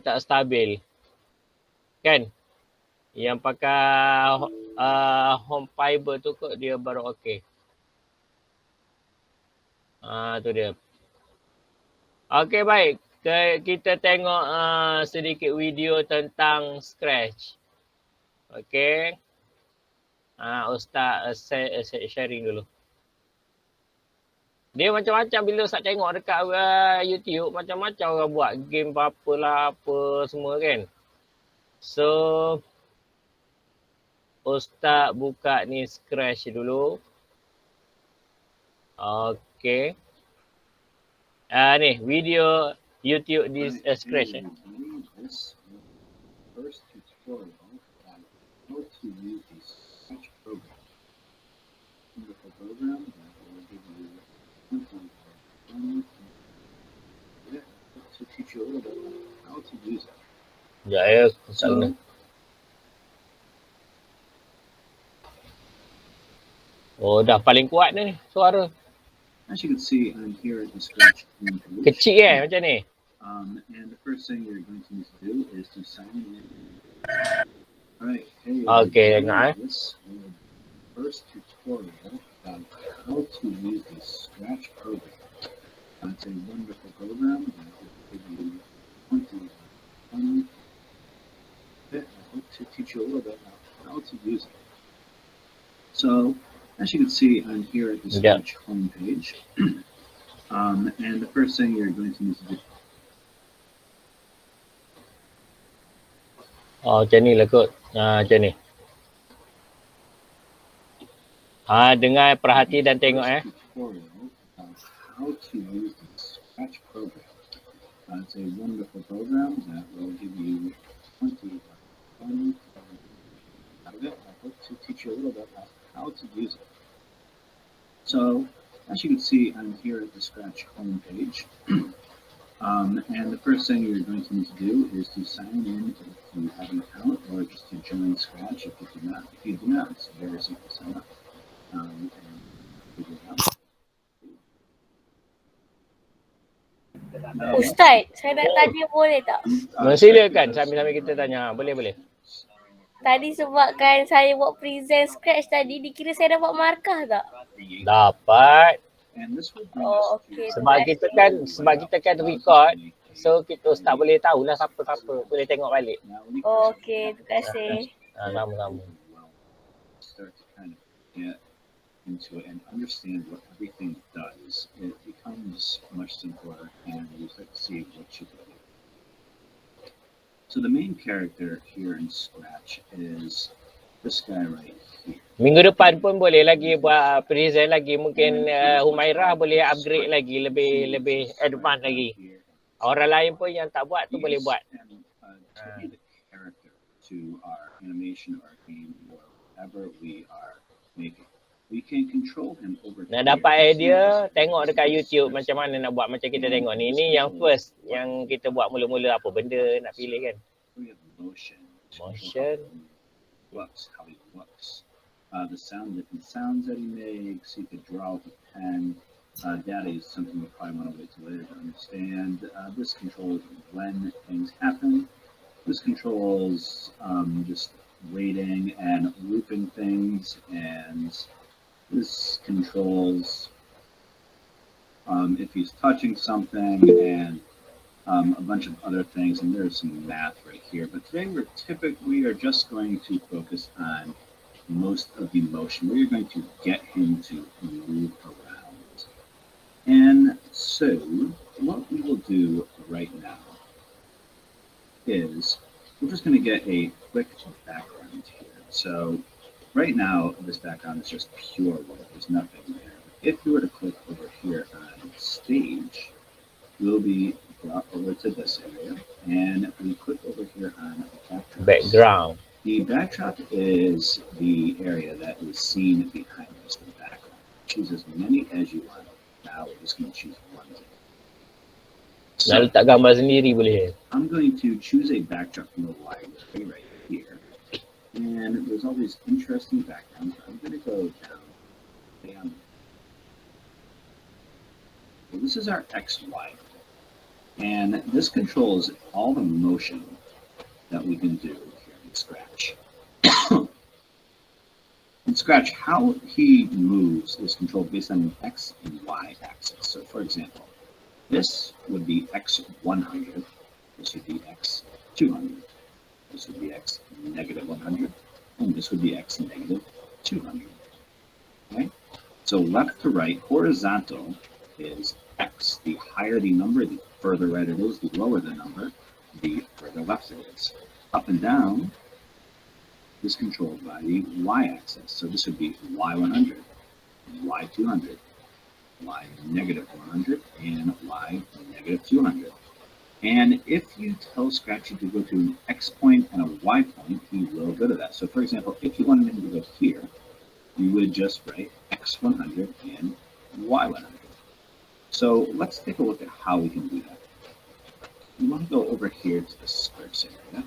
tak stabil. Kan? Yang pakai home fiber tu kot dia baru okey. Tu dia. Okey, baik. Kita tengok sedikit video tentang scratch. Okey. Ustaz sharing dulu. Dia macam-macam bila Ustaz tengok dekat YouTube, macam-macam orang buat game apa lah, apa semua kan. So, Ustaz buka ni scratch dulu. Okey. Ni video YouTube di scratch. First tutorial on how to use the scratch program. Wonderful program that will give you to teach you a little bit about how to use it. Ya, So, dah paling kuat ni suara. As you can see, I'm here at the scratch page. Kecil macam ni. And the first thing you're going to need to do is to sign in. Alright, hey, Okay, this is the first tutorial on how to use the scratch program. It's a wonderful program that will give you 20 fun. I hope to teach you a little bit about how to use it. So, as you can see, I'm here at the scratch homepage. And the first thing you're going to need to do. Macam ni lah kot. Macam ni. Dengar, perhati dan tengok How to use the scratch program. It's a wonderful program that will give you 20 fun. I hope to teach you a little bit about how to use it. So, as you can see, I'm here at the scratch homepage. And the first thing you're going to need to do is to sign in if you have an account, or just to join Scratch if you do not. If you do not, it's very simple to sign up. And figure it out. Ustaz, saya nak tanya boleh tak? Silakan sambil-sambil kita tanya. Boleh. Tadi sebab kan saya buat present scratch tadi, dikira saya dapat markah tak? Dapat. Okey. Sebab kita kan record, so kita Ustaz boleh tahulah siapa-siapa, boleh tengok balik. Okey, terima kasih. Sama-sama. Start to kind of get into it and understand what everything does. It becomes much simpler, and you start to see what you can do. So the main character here in Scratch is this guy right here. Minggu depan pun boleh lagi buat present lagi. Mungkin Humairah boleh upgrade lagi, lebih advance lagi. Orang lain pun yang tak buat tu boleh buat. Character to our animation or game or whatever we are making. We can control him over. Nak dapat idea, tengok dekat YouTube macam mana nak buat, macam kita tengok ni. Ini yang first, yang kita buat mula-mula apa benda nak pilih kan. We have motion. Motion. How he looks. The different sounds that he makes. He could draw with a pen. That is something we probably want to wait till later to understand. This controls when things happen. This controls just waiting and looping things, and this controls if he's touching something, and a bunch of other things, and there's some math right here. But today we are just going to focus on most of the motion. We're going to get him to move around. And so what we will do right now is we're just going to get a quick background here. So right now, this background is just pure white. There's nothing there. If you were to click over here on stage, we'll be brought over to this area, and we click over here on background. The backdrop is the area that is seen behind us in the background. Choose as many as you want. Now we're just going to choose one. So, I'm going to choose a backdrop from the library right here. And there's all these interesting backgrounds. I'm going to go down. Well, this is our XY. And this controls all the motion that we can do here in Scratch. In Scratch, how he moves is controlled based on the X and Y axis. So for example, this would be X100, this would be X200, this would be X negative 100, and this would be X negative 200. Okay? So left to right, horizontal is X. The higher the number, the further right it is, the lower the number, the further left it is. Up and down is controlled by the y-axis. So this would be y100, y200, y negative 100, and y negative 200. And if you tell Scratchy to go to an X point and a Y point, he will go to that. So for example, if you wanted him to go here, you would just write X100 and Y100. So let's take a look at how we can do that. You want to go over here to the scripts area.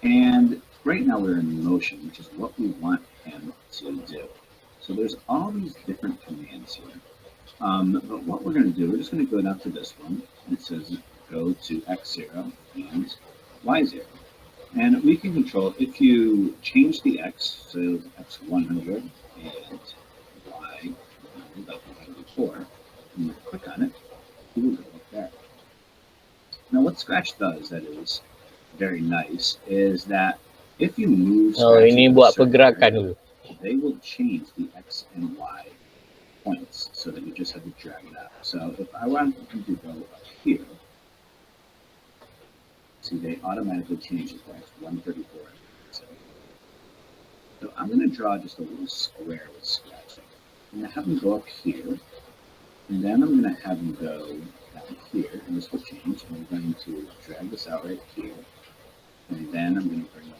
And right now we're in motion, which is what we want him to do. So there's all these different commands here. But what we're going to do, we're just going to go down to this one. It says go to X0 and Y0. And we can control, if you change the X, so X100 and Y100, like we had before, and you click on it, it will go up there. Now what Scratch does that is very nice is that if you move ini buat pergerakan dulu. they will change the X and Y points so that you just have to drag it out. So if I want them to go up here, see they automatically change it to X134. So I'm going to draw just a little square with Scratch. I'm going to have them go up here, and then I'm going to have them go down here, and this will change. I'm going to drag this out right here, and then I'm going to bring them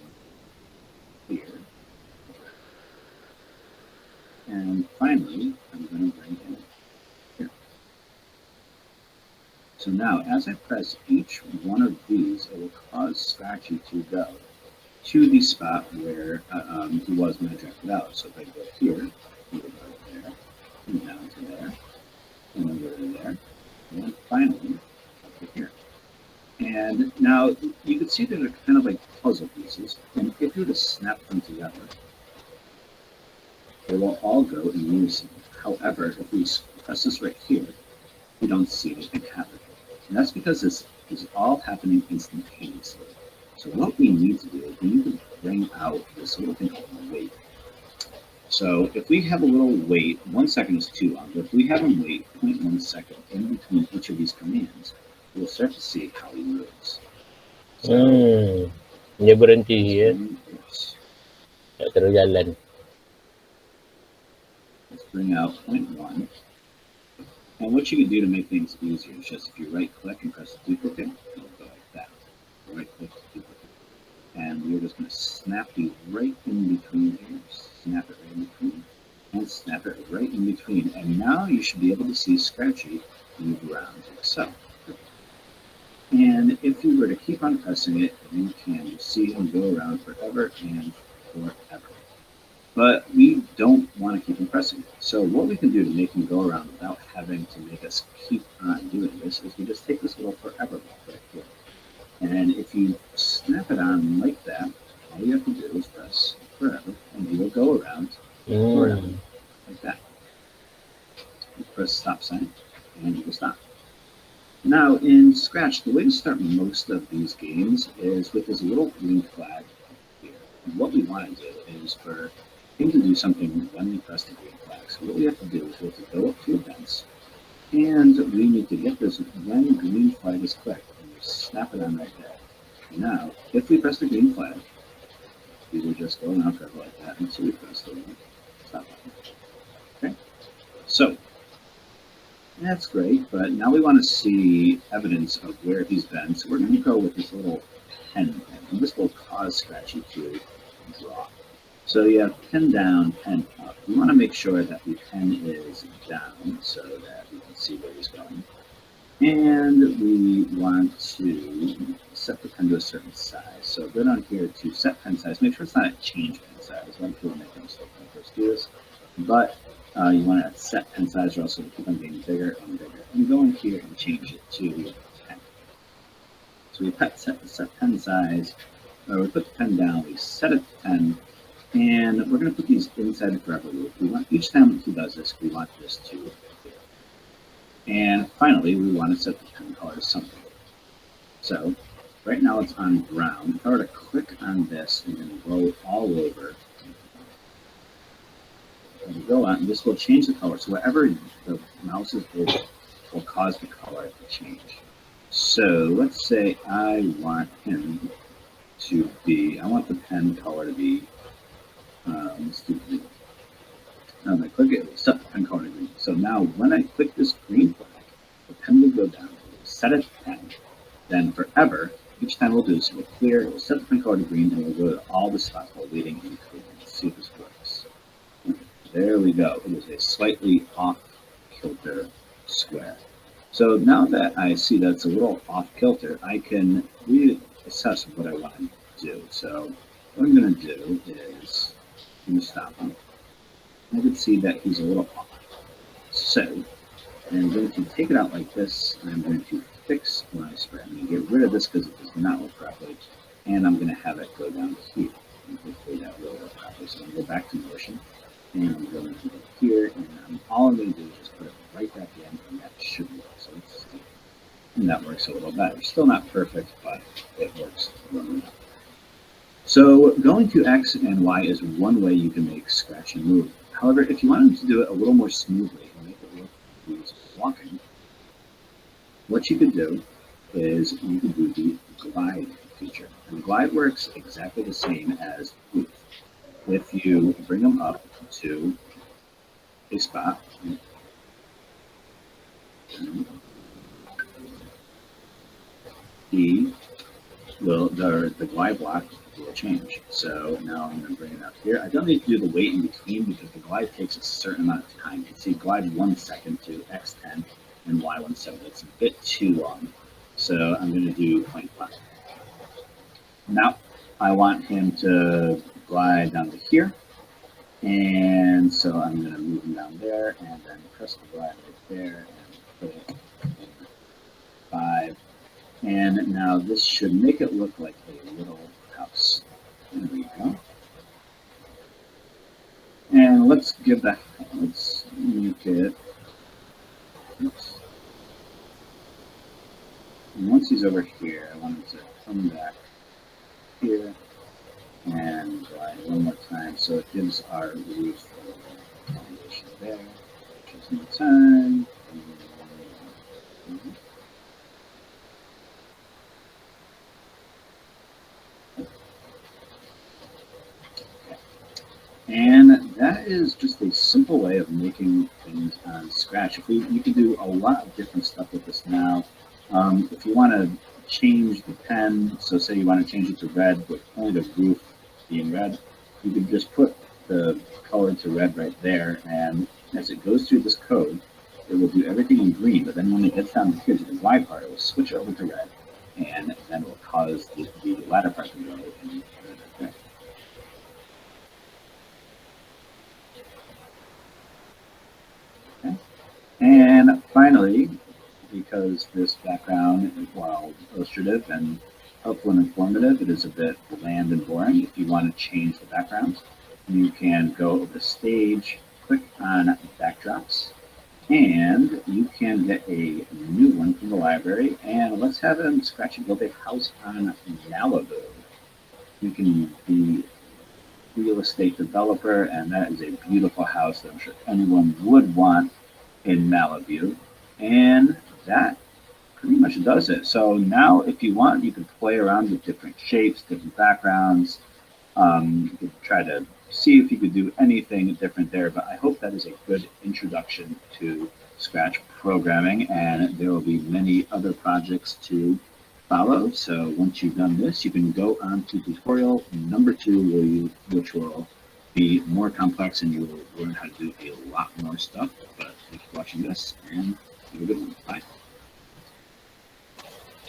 here. And finally, I'm going to bring him here. So now, as I press each one of these, it will cause Scratchy to go to the spot where he was when I dragged it out. So if I go here, he will go there, and down to there, and then go to there, and then finally up to here. And now you can see that they're kind of like puzzle pieces, and if you were to snap them together, they will all go in unison. However, if we press this right here, we don't see anything happen. And that's because this is all happening instantaneously. So what we need to do is we need to bring out this little thing called wait. So if we have a little wait, 1 second is too long, but if we have him wait 0.1 second in between each of these commands, we'll start to see how he moves. So, dia berhenti ya. yes. Tak terus jalan. Let's bring out 0.1. And what you can do to make things easier is just if you right click and press duplicate, it'll go like that. Right click, duplicate. And we're just going to snap these right in between here. Snap it right in between. And snap it right in between. And now you should be able to see Scratchy move around like so. And if you were to keep on pressing it, you can see him go around forever and forever. But we don't want to keep him pressing it. So what we can do to make him go around without having to make us keep on doing this is we just take this little forever block right here. And if you snap it on like that, all you have to do is press forever, and he will go around forever, like that. You press stop sign, and you will stop. Now in Scratch, the way to start most of these games is with this little green flag here. And what we want to do is for him to do something when we press the green flag. So what we have to do is we have to go up to events, and we need to get this when the green flag is clicked, and we snap it on right there. Now, if we press the green flag, we will just go around forever like that until we press the stop button. Okay, so that's great, but now we want to see evidence of where he's been. So we're going to go with this little pen, and this will cause Scratchy to draw. So you have pen down, pen up. We want to make sure that the pen is down so that we can see where he's going. And we want to set the pen to a certain size. So go down here to set pen size. Make sure it's not a change pen size. A lot of people make a mistake when they first do this. But you want to set pen size or else it'll keep on getting bigger and bigger. And go in here and change it to 10. So we set pen size, or we put the pen down, we set it to 10, and we're going to put these inside the forever loop. We want, each time he does this, we want this to appear. And finally, we want to set the pen color to something. So right now it's on brown. If I were to click on this and then go all over, and go on, this will change the color. So whatever the mouse is over will cause the color to change. So let's say I want him to be, I want the pen color to be, let's do green. Now if I click it, it will set the pen color to green. So now when I click this green flag, the pen will go down, it will set it to 10. Then forever, each time we'll do this, it will clear, it will set the pen color to green, and we'll go to all the spots while waiting in between. Let's see if this works. There we go. It is a slightly off-kilter square. So now that I see that it's a little off-kilter, I can reassess what I want to do. So what I'm going to do is I'm going to stop him. I can see that he's a little off. So I'm going to take it out like this, and I'm going to fix my square. I'm going to get rid of this because it does not work properly, and I'm going to have it go down here. And hopefully that will work properly. So I'm going to go back to motion. And I'm going to go here, and all I'm going to do is just put it right at the end, and that should work. So let's see. And that works a little better. Still not perfect, but it works well enough. So going to X and Y is one way you can make scratch and move. However, if you wanted to do it a little more smoothly and make it look like he's walking, what you could do is you could do the glide feature. And the glide works exactly the same as move. If you bring them up to a spot, the glide block will change. So now I'm going to bring it up here. I don't need to do the wait in between because the glide takes a certain amount of time. You can see glide 1 second to X10 and Y1 second. It's a bit too long. So I'm going to do 0.5. Now I want him to glide down to here, and so I'm going to move him down there and then press the glide right there and put it in 5, and now this should make it look like a little house. There we go. And let's make it, oops. And once he's over here, I want him to come back here and glide one more time, so it gives our roof a foundation there, just in time. And that is just a simple way of making things on Scratch. You can do a lot of different stuff with this now. If you want to change the pen, so say you want to change it to red with only the roof being red, you can just put the color to red right there, and as it goes through this code, it will do everything in green, but then when it gets down here to the glide part, it will switch over to red, and then it will cause the latter part to go in red right there. Okay. And finally, because this background, while illustrative and helpful and informative, it is a bit bland and boring. If you want to change the background, you can go over the stage, click on backdrops, and you can get a new one from the library. And let's have him scratch and build a house on Malibu. You can be a real estate developer, and that is a beautiful house that I'm sure anyone would want in Malibu. And that pretty much does it. So now if you want, you can play around with different shapes, different backgrounds. You could try to see if you could do anything different there, but I hope that is a good introduction to Scratch programming, and there will be many other projects to follow. So once you've done this, you can go on to tutorial number 2, which will be more complex, and you will learn how to do a lot more stuff. But thank you for watching this, and have a good one. Bye.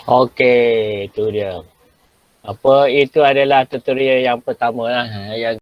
Okey, itu dia. Apa itu adalah tutorial yang pertama lah yang